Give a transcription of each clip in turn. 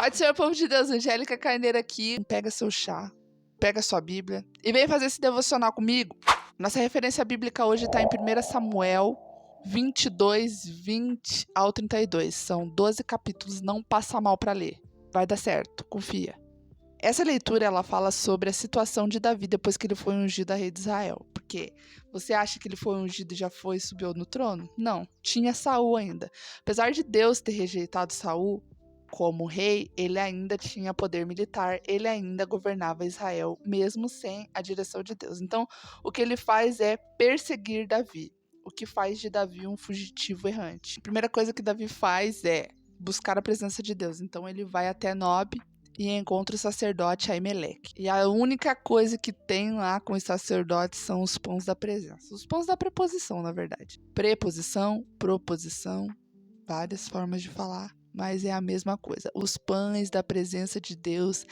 Pode ser o povo de Deus, Angélica Carneiro aqui. Pega seu chá, pega sua Bíblia e vem fazer esse devocional comigo. Nossa referência bíblica hoje está em 1 Samuel 22, 20 ao 32. São 12 capítulos, não passa mal para ler. Vai dar certo, confia. Essa leitura, ela fala sobre a situação de Davi depois que ele foi ungido a rei de Israel. Porque você acha que ele foi ungido e já foi e subiu no trono? Não, tinha Saul ainda. Apesar de Deus ter rejeitado Saul como rei, ele ainda tinha poder militar, ele ainda governava Israel, mesmo sem a direção de Deus. Então, o que ele faz é perseguir Davi, o que faz de Davi um fugitivo errante. A primeira coisa que Davi faz é buscar a presença de Deus. Então, ele vai até Nob e encontra o sacerdote Aimeleque. E a única coisa que tem lá com os sacerdotes são os pães da presença. Os pães da preposição, na verdade. Preposição, proposição, várias formas de falar, mas é a mesma coisa. Os pães da presença de Deus,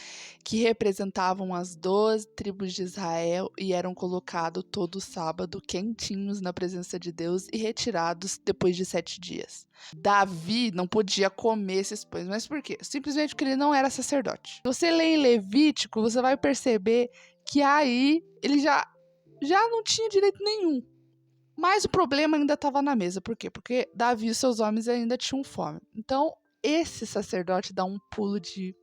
que representavam as 12 tribos de Israel e eram colocados todo sábado quentinhos na presença de Deus e retirados depois de 7 dias. Davi não podia comer esses pães, mas por quê? Simplesmente porque ele não era sacerdote. Se você lê em Levítico, você vai perceber que aí ele já não tinha direito nenhum. Mas o problema ainda estava na mesa. Por quê? Porque Davi e seus homens ainda tinham fome. Então, esse sacerdote dá um pulo de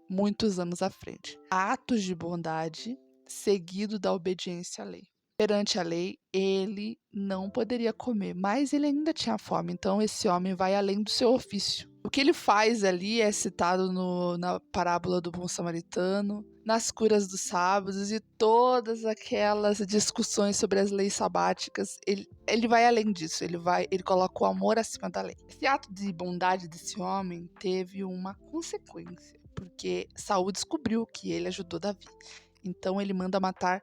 muitos anos à frente. Atos de bondade seguido da obediência à lei. Perante a lei, ele não poderia comer, mas ele ainda tinha fome. Então, esse homem vai além do seu ofício. O que ele faz ali é citado na parábola do bom samaritano, nas curas dos sábados e todas aquelas discussões sobre as leis sabáticas. Ele vai além disso, ele coloca o amor acima da lei. Esse ato de bondade desse homem teve uma consequência, porque Saul descobriu que ele ajudou Davi. Então ele manda matar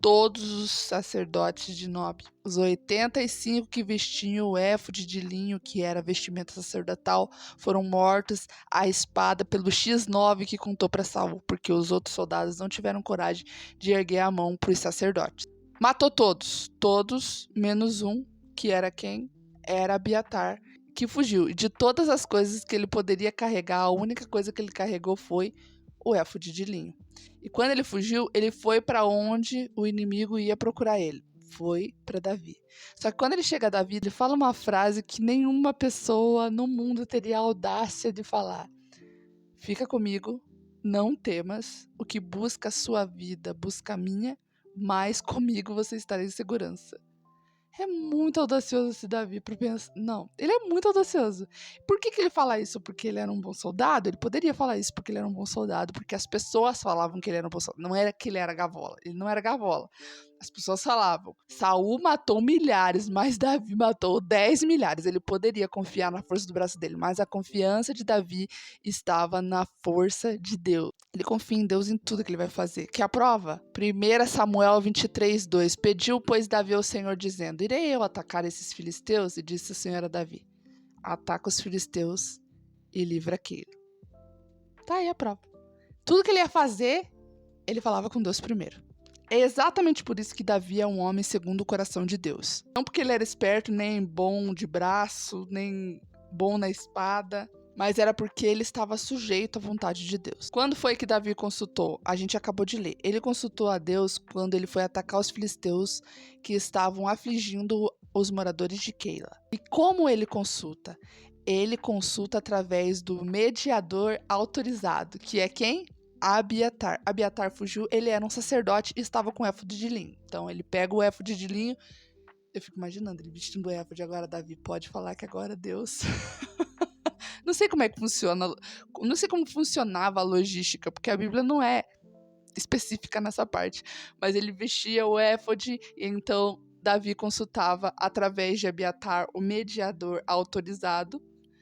todos os sacerdotes de Nob. Os 85 que vestiam o éfode de linho, que era a vestimenta sacerdotal, foram mortos à espada pelo X9 que contou para Saul, porque os outros soldados não tiveram coragem de erguer a mão para os sacerdotes. Matou todos, menos um, que era quem? Era Abiatar, que fugiu. E de todas as coisas que ele poderia carregar, a única coisa que ele carregou foi o éfode de linho. E quando ele fugiu, ele foi para onde o inimigo ia procurar ele. Foi para Davi. Só que quando ele chega a Davi, ele fala uma frase que nenhuma pessoa no mundo teria a audácia de falar. Fica comigo, não temas, o que busca a sua vida, busca a minha, mas comigo você estará em segurança. É muito audacioso esse Davi para pensar. Não, ele é muito audacioso. Por que ele fala isso? Porque ele era um bom soldado? Ele poderia falar isso porque ele era um bom soldado, porque as pessoas falavam que ele era um bom soldado. Não era que ele era gavola. Ele não era gavola. As pessoas falavam. Saul matou milhares, mas Davi matou 10 milhares. Ele poderia confiar na força do braço dele, mas a confiança de Davi estava na força de Deus. Ele confia em Deus em tudo que ele vai fazer. Que a prova? 1 Samuel 23, 2. Pediu, pois, Davi ao Senhor, dizendo: irei eu atacar esses filisteus? E disse o Senhor a Davi: ataca os filisteus e livra aquele. Tá aí a prova. Tudo que ele ia fazer, ele falava com Deus primeiro. É exatamente por isso que Davi é um homem segundo o coração de Deus. Não porque ele era esperto, nem bom de braço, nem bom na espada, mas era porque ele estava sujeito à vontade de Deus. Quando foi que Davi consultou? A gente acabou de ler. Ele consultou a Deus quando ele foi atacar os filisteus que estavam afligindo os moradores de Keila. E como ele consulta? Ele consulta através do mediador autorizado, que é quem? Abiatar. Abiatar fugiu, ele era um sacerdote e estava com éfode de linho. Então ele pega o éfode de linho, eu fico imaginando ele vestindo o éfode. Agora Davi pode falar que agora Deus... Não sei como é que funciona, não sei como funcionava a logística, porque a Bíblia não é específica nessa parte, mas ele vestia o éfode e então Davi consultava através de Abiatar, o mediador autorizado,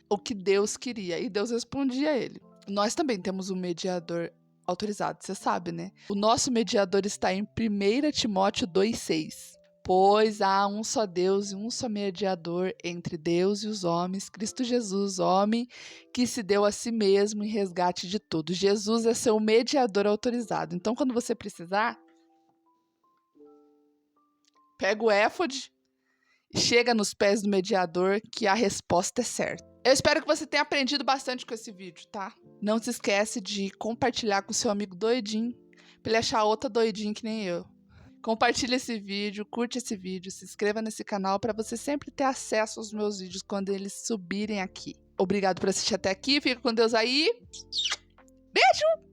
o que Deus queria, e Deus respondia a ele. Nós também temos um mediador autorizado, você sabe, né? O nosso mediador está em 1 Timóteo 2,6. Pois há um só Deus e um só mediador entre Deus e os homens, Cristo Jesus, homem que se deu a si mesmo em resgate de todos. Jesus é seu mediador autorizado. Então, quando você precisar, pega o éfode, chega nos pés do mediador que a resposta é certa. Eu espero que você tenha aprendido bastante com esse vídeo, tá? Não se esquece de compartilhar com seu amigo doidinho, pra ele achar outra doidinha que nem eu. Compartilha esse vídeo, curte esse vídeo, se inscreva nesse canal para você sempre ter acesso aos meus vídeos quando eles subirem aqui. Obrigado por assistir até aqui, fica com Deus aí. Beijo!